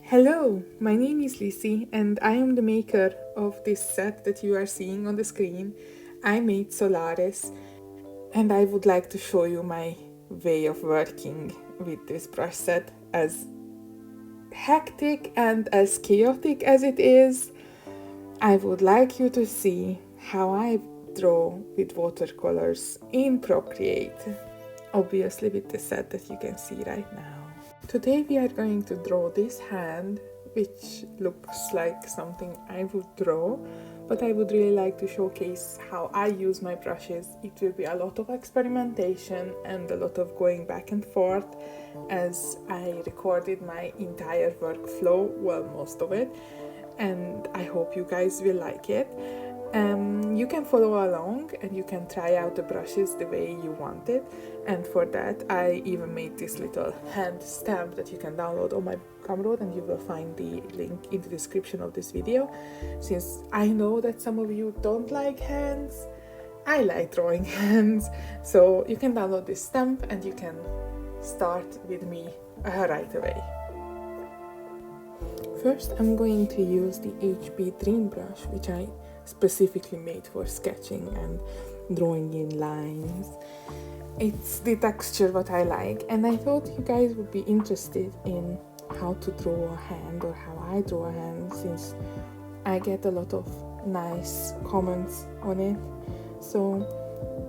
Hello, my name is Lizzie and I am the maker of this set that you are seeing on the screen. I made Solaris and I would like to show you my way of working with this brush set. As hectic and as chaotic as it is, I would like you to see how I draw with watercolors in Procreate, obviously with the set that you can see right now. Today we are going to draw this hand, which looks like something I would draw, but I would really like to showcase how I use my brushes. It will be a lot of experimentation and a lot of going back and forth as I recorded my entire workflow, well, most of it, and I hope you guys will like it. You can follow along and you can try out the brushes the way you want it, and for that I even made this little hand stamp that you can download on my Gumroad, and you will find the link in the description of this video. Since I know that some of you don't like hands, I like drawing hands, so you can download this stamp and you can start with me right away. First I'm going to use the HB Dream brush, which I specifically made for sketching and drawing in lines. It's the texture what I like, and I thought you guys would be interested in how to draw a hand or how I draw a hand, since I get a lot of nice comments on it. So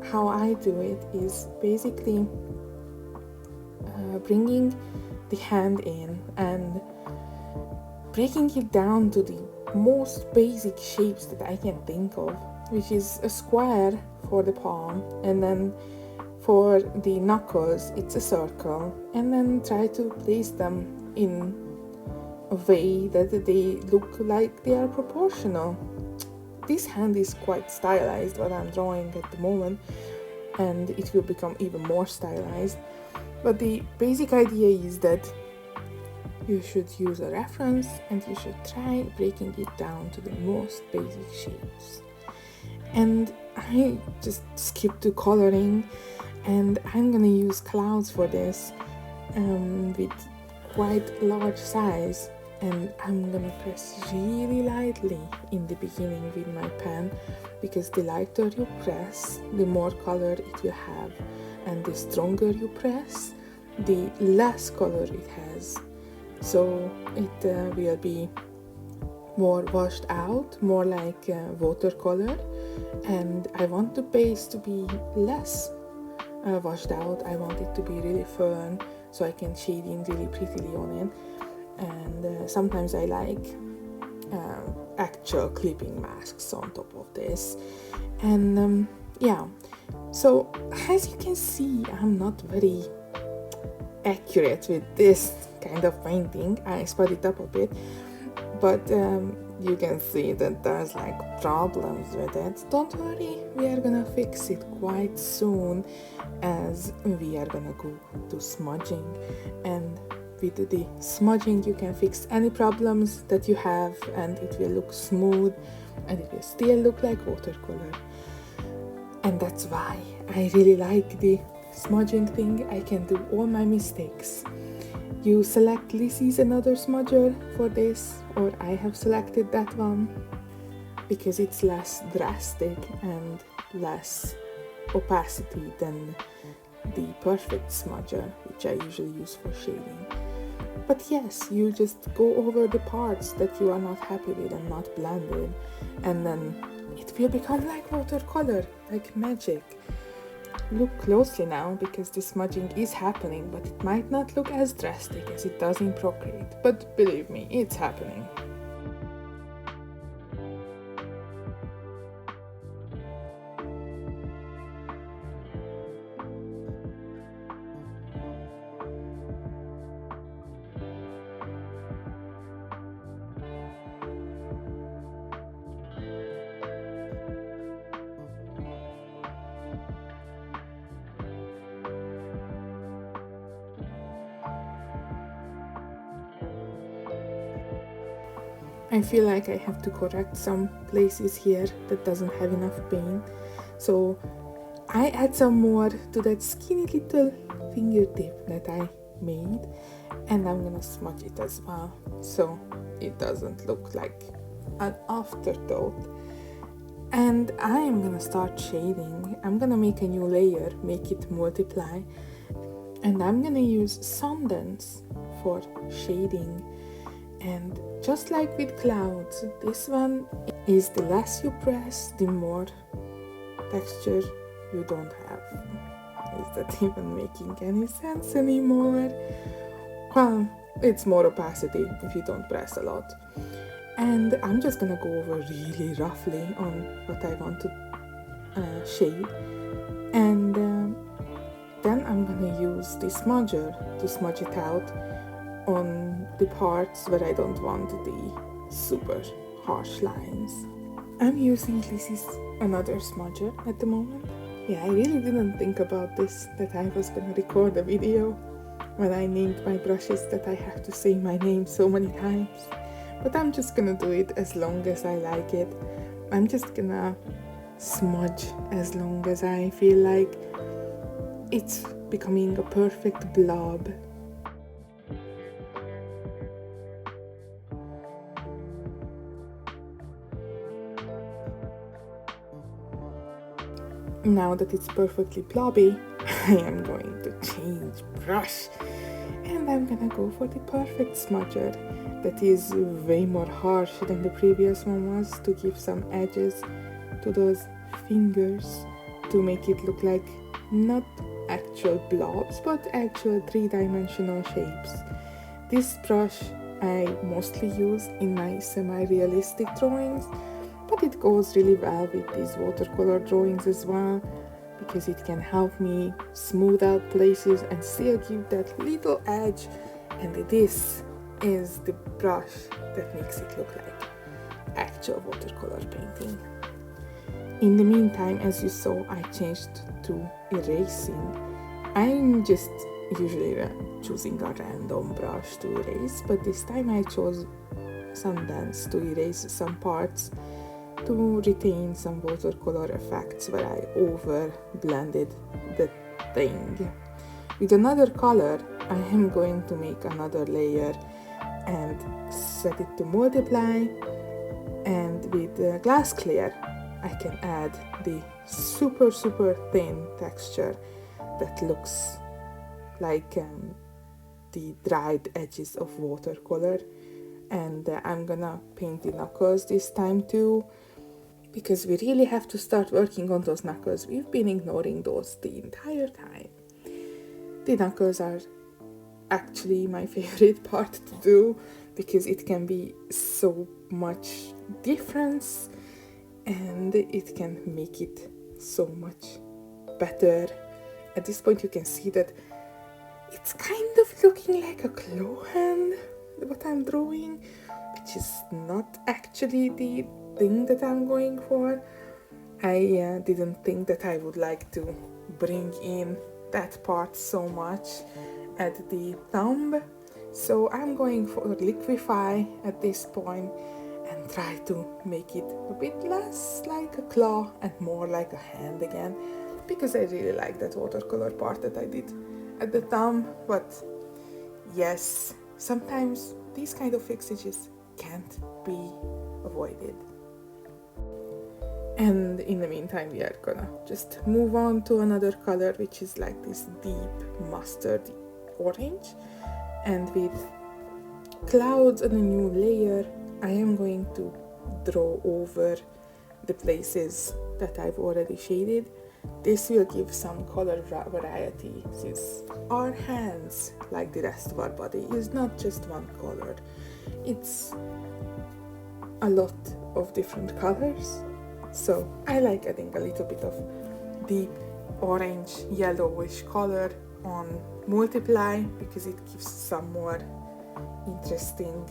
how I do it is basically bringing the hand in and breaking it down to the most basic shapes that I can think of, which is a square for the palm, and then for the knuckles it's a circle, and then try to place them in a way that they look like they are proportional. This hand is quite stylized, what I'm drawing at the moment, and it will become even more stylized, but the basic idea is that you should use a reference and you should try breaking it down to the most basic shapes. And I just skipped to coloring, and I'm gonna use clouds for this with quite large size, and I'm gonna press really lightly in the beginning with my pen, because the lighter you press, the more color it will have, and the stronger you press, the less color it has. So it will be more washed out, more like watercolor, and I want the base to be less washed out. I want it to be really firm so I can shade in really prettily on it, and sometimes I like actual clipping masks on top of this, and yeah. So as you can see, I'm not very accurate with this kind of painting. I sped it up a bit, but you can see that there's like problems with it. Don't worry, we are gonna fix it quite soon, as we are gonna go to smudging, and with the smudging you can fix any problems that you have, and it will look smooth and it will still look like watercolor. And that's why I really like the smudging thing. I can do all my mistakes. You select Lizzie's another smudger for this, or I have selected that one, because it's less drastic and less opacity than the perfect smudger, which I usually use for shading. But yes, you just go over the parts that you are not happy with and not blended, and then it will become like watercolor, like magic. Look closely now, because the smudging is happening, but it might not look as drastic as it does in Procreate, but believe me, it's happening. I feel like I have to correct some places here that doesn't have enough paint, so I add some more to that skinny little fingertip that I made, and I'm gonna smudge it as well so it doesn't look like an afterthought. And I am gonna start shading. I'm gonna make a new layer, make it multiply, and I'm gonna use Sundance for shading. And just like with clouds, this one is the less you press, the more texture you don't have. Is that even making any sense anymore? Well, it's more opacity if you don't press a lot. And I'm just gonna go over really roughly on what I want to shade. And then I'm gonna use the smudger to smudge it out on the parts where I don't want the super harsh lines. I'm using this is another smudger at the moment. Yeah, I really didn't think about this, that I was gonna record a video when I named my brushes that I have to say my name so many times. But I'm just gonna do it as long as I like it. I'm just gonna smudge as long as I feel like it's becoming a perfect blob. Now that it's perfectly blobby, I am going to change brush and I'm gonna go for the perfect smudger that is way more harsh than the previous one was, to give some edges to those fingers to make it look like not actual blobs but actual three-dimensional shapes. This brush I mostly use in my semi-realistic drawings, but it goes really well with these watercolor drawings as well, because it can help me smooth out places and still give that little edge. And this is the brush that makes it look like actual watercolor painting. In the meantime, as you saw, I changed to erasing. I'm just usually choosing a random brush to erase, but this time I chose Sundance to erase some parts to retain some watercolor effects where I over blended the thing. With another color, I am going to make another layer and set it to multiply, and with glass clear I can add the super thin texture that looks like the dried edges of watercolor. And I'm gonna paint the knuckles this time too, because we really have to start working on those knuckles. We've been ignoring those the entire time. The knuckles are actually my favorite part to do because it can be so much difference and it can make it so much better. At this point you can see that it's kind of looking like a claw hand, what I'm drawing, which is not actually the thing that I'm going for. I didn't think that I would like to bring in that part so much at the thumb, so I'm going for liquefy at this point and try to make it a bit less like a claw and more like a hand again, because I really like that watercolor part that I did at the thumb. But yes, sometimes these kind of fixages can't be avoided. And in the meantime we are gonna just move on to another color, which is like this deep mustard orange, and with clouds and a new layer I am going to draw over the places that I've already shaded. This will give some color variety, since our hands, like the rest of our body, is not just one color. It's a lot of different colors. So I like adding a little bit of deep orange yellowish color on multiply because it gives some more interesting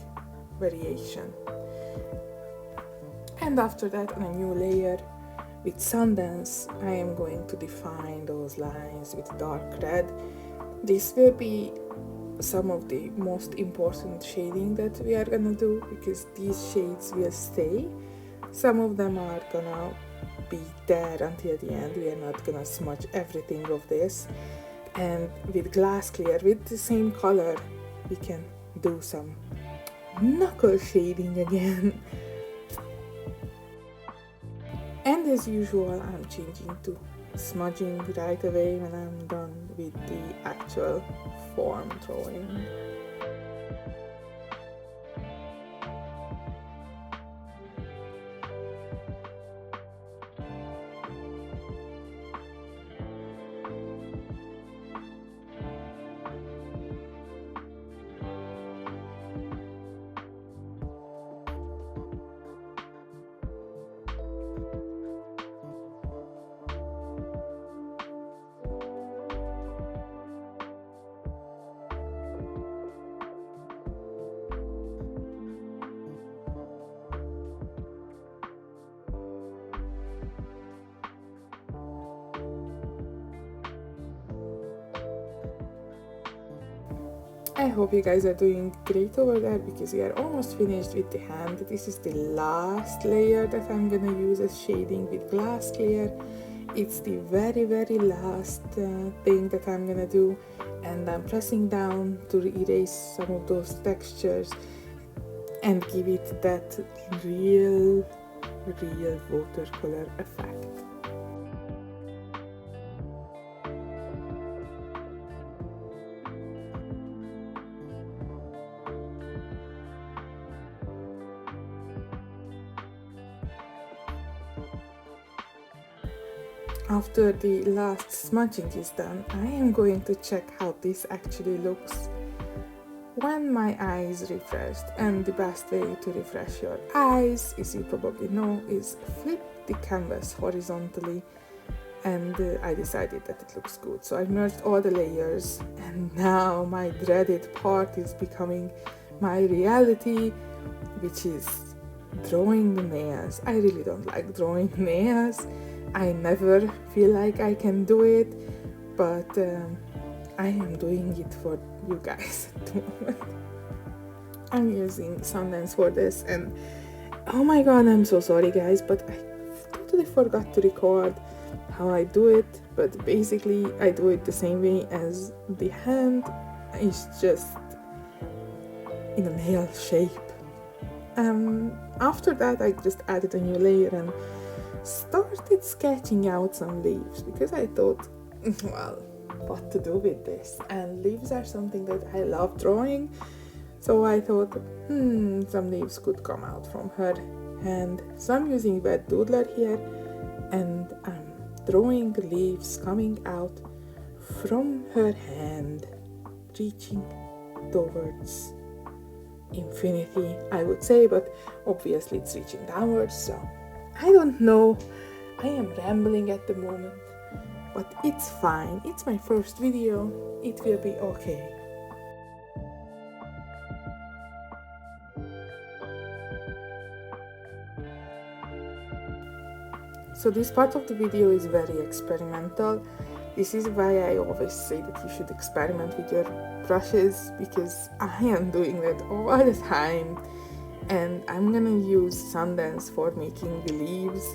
variation. And after that, on a new layer with Sundance, I am going to define those lines with dark red. This will be some of the most important shading that we are gonna do, because these shades will stay. Some of them are gonna be there until the end. We are not gonna smudge everything of this. And with glass clear, with the same color we can do some knuckle shading again. And as usual, I'm changing to smudging right away when I'm done with the actual form drawing. I hope you guys are doing great over there, because we are almost finished with the hand. This is the last layer that I'm gonna use as shading with glass clear. It's the very last thing that I'm gonna do, and I'm pressing down to erase some of those textures and give it that real watercolor effect. After the last smudging is done, I am going to check how this actually looks when my eyes refreshed. And the best way to refresh your eyes, as you probably know, is flip the canvas horizontally. And I decided that it looks good, so I merged all the layers, and now my dreaded part is becoming my reality, which is drawing the nails. I really don't like drawing nails. I never feel like I can do it, but I am doing it for you guys at the moment. I'm using Sundance for this, and oh my god, I'm so sorry guys, but I totally forgot to record how I do it. But basically I do it the same way as the hand, it's just in a nail shape. After that I just added a new layer and started sketching out some leaves, because I thought, well, what to do with this, and leaves are something that I love drawing, so I thought some leaves could come out from her hand. So I'm using wet doodler here, and I'm drawing leaves coming out from her hand, reaching towards infinity, I would say, but obviously it's reaching downwards, so I don't know. I am rambling at the moment, but it's fine. It's my first video. It will be okay. So this part of the video is very experimental. This is why I always say that you should experiment with your brushes, because I am doing that all the time. And I'm gonna use Sundance for making the leaves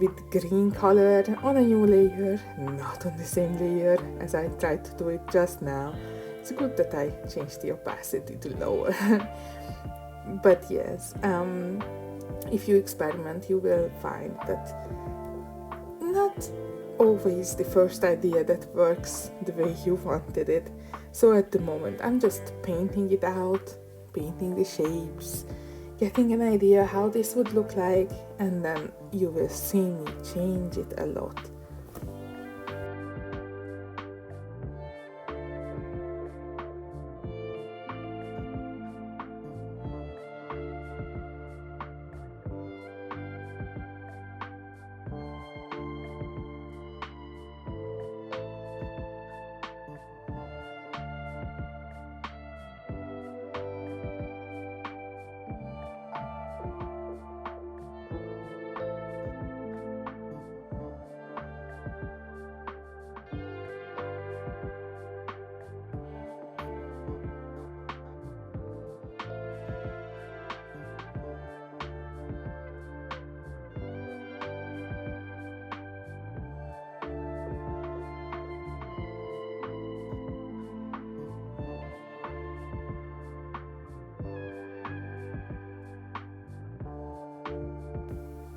with green color on a new layer, not on the same layer as I tried to do it just now. It's good that I changed the opacity to lower. But yes, if you experiment, you will find that not always the first idea that works the way you wanted it. So at the moment I'm just painting it out, painting the shapes, getting an idea how this would look like, and then you will see me change it a lot.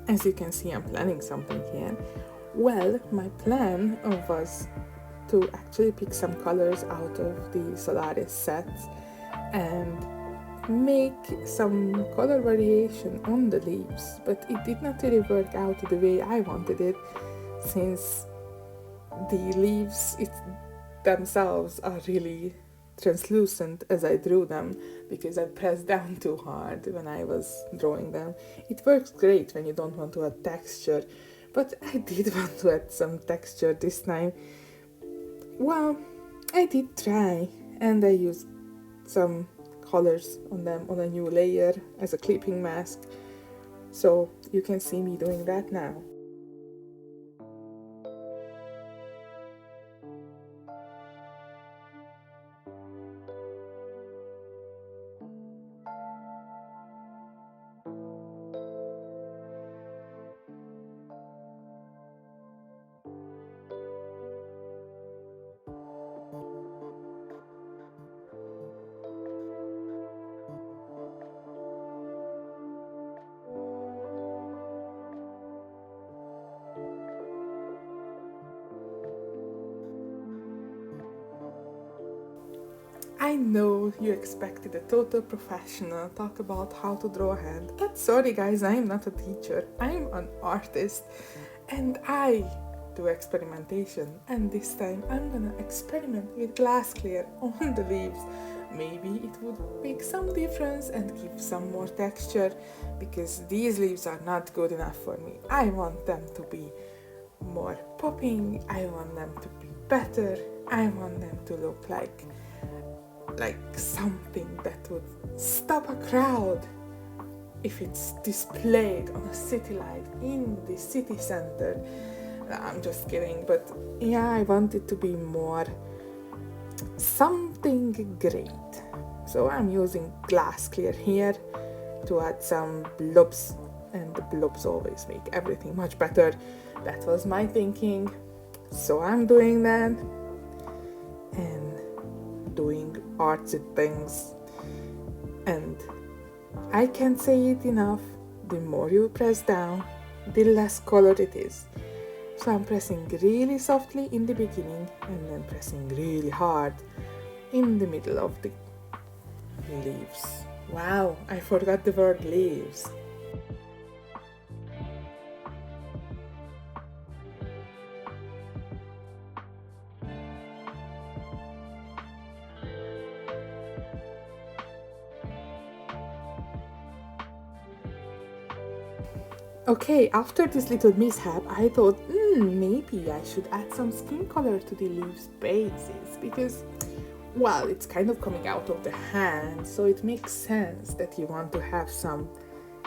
As you can see, I'm planning something here. Well, my plan was to actually pick some colors out of the Solaris sets and make some color variation on the leaves, but it did not really work out the way I wanted it, since the leaves themselves are really translucent as I drew them, because I pressed down too hard when I was drawing them. It works great when you don't want to add texture, but I did want to add some texture this time. Well, I did try, and I used some colors on them on a new layer as a clipping mask, so you can see me doing that now. I know you expected a total professional talk about how to draw a hand, but sorry guys, I'm not a teacher, I'm an artist, and I do experimentation, and this time I'm gonna experiment with glass clear on the leaves. Maybe it would make some difference and give some more texture, because these leaves are not good enough for me. I want them to be more popping, I want them to be better, I want them to look like something that would stop a crowd if it's displayed on a city light in the city center. I'm just kidding, but yeah, I want it to be more something great. So I'm using glass clear here to add some blobs, and the blobs always make everything much better. That was my thinking, so I'm doing that and doing artsy things. And I can't say it enough, the more you press down, the less color it is. So I'm pressing really softly in the beginning and then pressing really hard in the middle of the leaves. Wow, I forgot the word leaves. Okay, after this little mishap, I thought, maybe I should add some skin color to the leaves' bases, because, well, it's kind of coming out of the hand, so it makes sense that you want to have some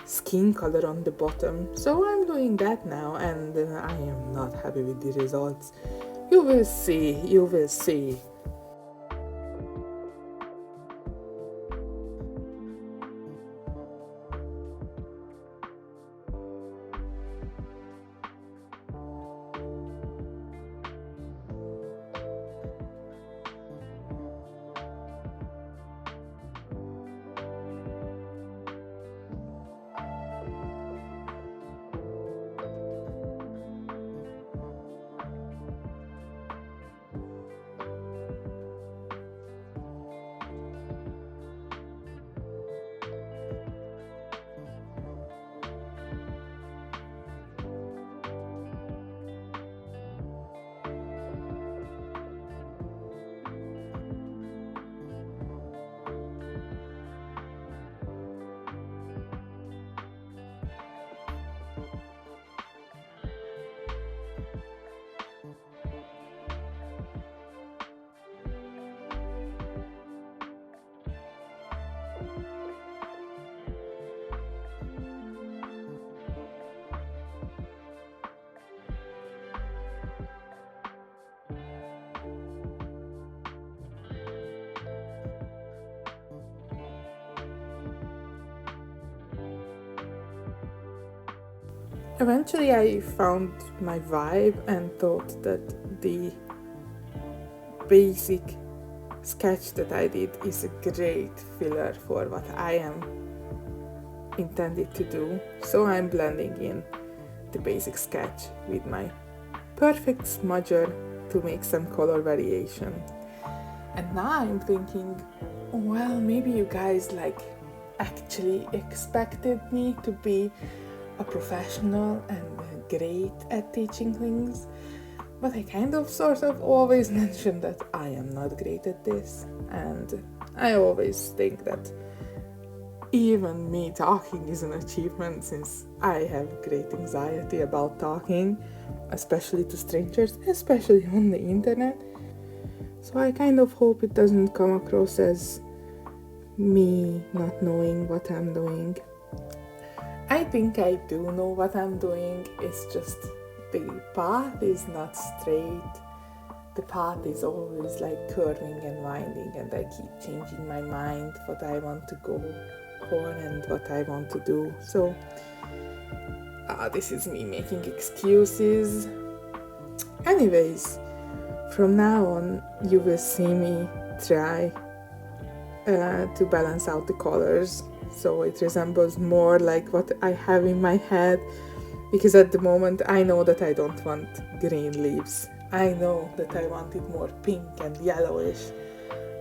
skin color on the bottom. So I'm doing that now, and I am not happy with the results. You will see, you will see. Eventually I found my vibe and thought that the basic sketch that I did is a great filler for what I am intended to do. So I'm blending in the basic sketch with my perfect smudger to make some color variation. And now I'm thinking, well, maybe you guys actually expected me to be a professional and great at teaching things, but I kind of sort of always mention that I am not great at this, and I always think that even me talking is an achievement, since I have great anxiety about talking, especially to strangers, especially on the internet. So I kind of hope it doesn't come across as me not knowing what I'm doing. I think I do know what I'm doing, it's just the path is not straight. The path is always curving and winding, and I keep changing my mind what I want to go for and what I want to do. So this is me making excuses. Anyways, from now on you will see me try to balance out the colors so it resembles more like what I have in my head, because at the moment I know that I don't want green leaves. I know that I want it more pink and yellowish,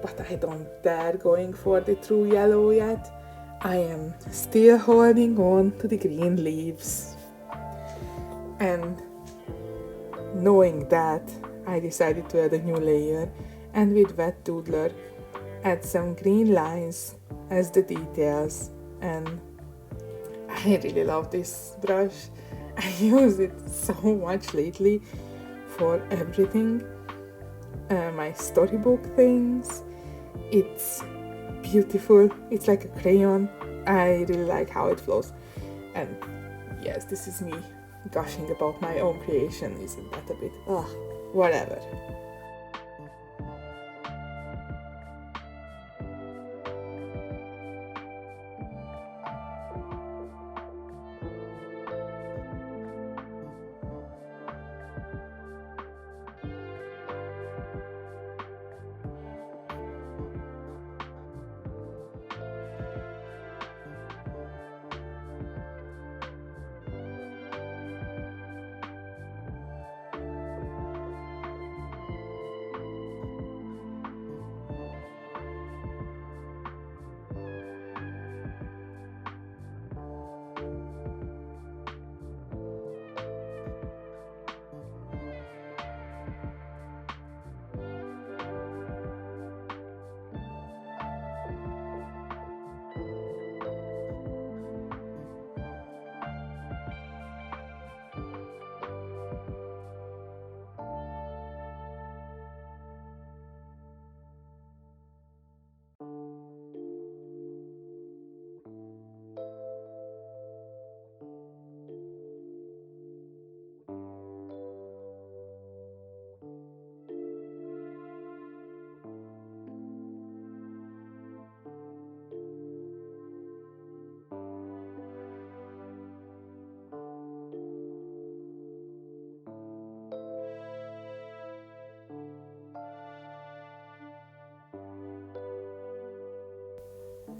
but I don't dare going for the true yellow yet. I am still holding on to the green leaves. And knowing that, I decided to add a new layer, and with Wet Doodler add some green lines as the details. And I really love this brush. I use it so much lately for everything. My storybook things. It's beautiful. It's like a crayon. I really like how it flows. And yes, this is me gushing about my own creation. Isn't that a bit whatever.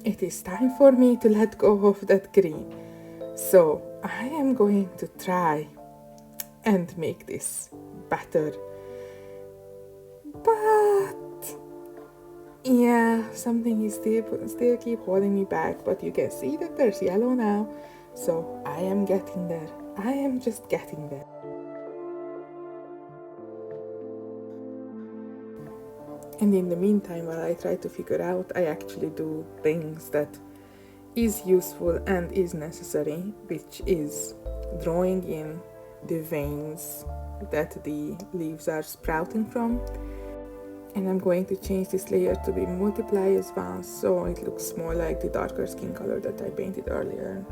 It is time for me to let go of that green. So I am going to try and make this better. But yeah, something is still keep holding me back, but you can see that there's yellow now. So I am getting there. I am just getting there. And in the meantime, while I try to figure out, I actually do things that is useful and is necessary, which is drawing in the veins that the leaves are sprouting from. And I'm going to change this layer to be multiply as well, so it looks more like the darker skin color that I painted earlier.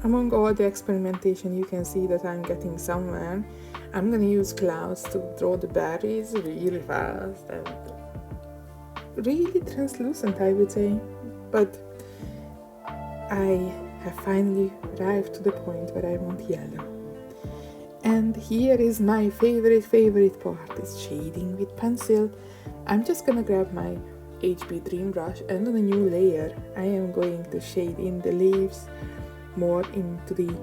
among all the experimentation, you can see that I'm getting somewhere. I'm gonna use clouds to draw the berries really fast and really translucent, I would say. But I have finally arrived to the point where I want yellow. And here is my favorite part, is shading with pencil. I'm just gonna grab my HB Dream brush, and on a new layer I am going to shade in the leaves more into the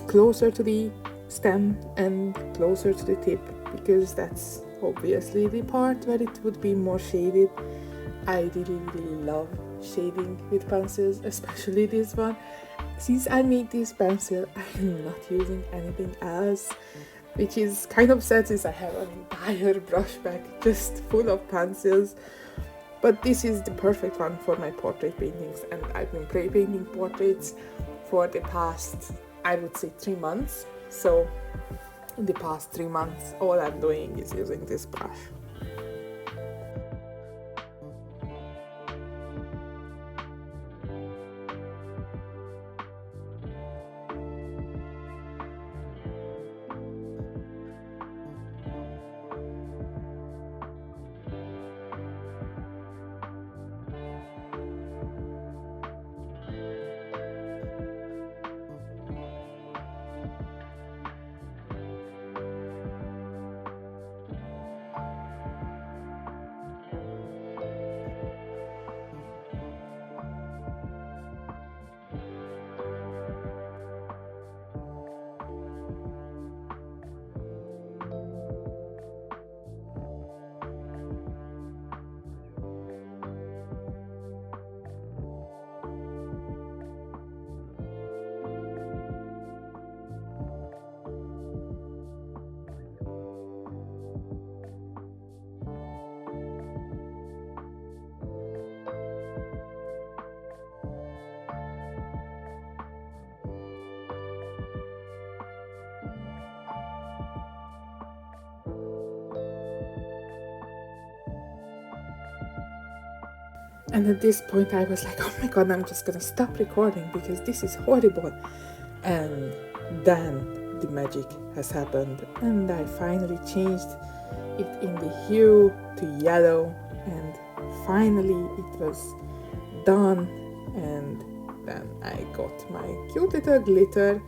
closer to the stem and closer to the tip, because that's obviously the part where it would be more shaded. I really love shading with pencils, especially this one. Since I made this pencil, I'm not using anything else, which is kind of sad since I have an entire brush bag just full of pencils. But this is the perfect one for my portrait paintings, and I've been painting portraits for the past, I would say, 3 months. So in the past 3 months, all I'm doing is using this brush. And at this point I was like, oh my god, I'm just gonna stop recording because this is horrible. And then the magic has happened, and I finally changed it in the hue to yellow, and finally it was done. And then I got my cute little glitter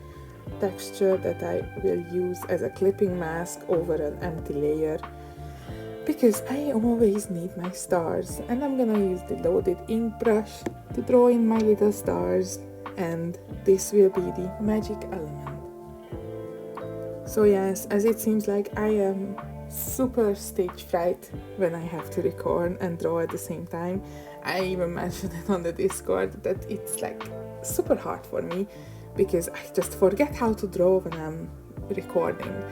texture that I will use as a clipping mask over an empty layer, because I always need my stars, and I'm gonna use the loaded ink brush to draw in my little stars, and this will be the magic element. So yes, as it seems like I am super stage fright when I have to record and draw at the same time. I even mentioned it on the Discord that it's like super hard for me because I just forget how to draw when I'm recording.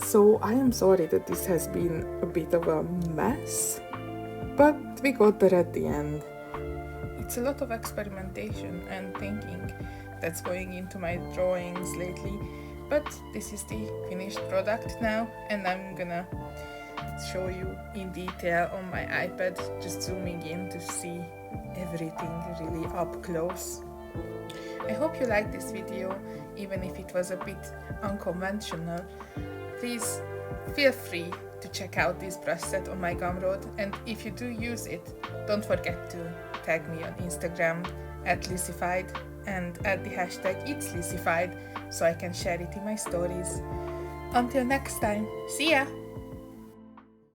So I am sorry that this has been a bit of a mess, but we got there at the end. It's a lot of experimentation and thinking that's going into my drawings lately, but this is the finished product now, and I'm gonna show you in detail on my iPad, just zooming in to see everything really up close. I hope you liked this video, even if it was a bit unconventional. Please feel free to check out this brush set on my Gumroad, and if you do use it, don't forget to tag me on Instagram @Lucified and add the hashtag #It'sLucified so I can share it in my stories. Until next time, see ya!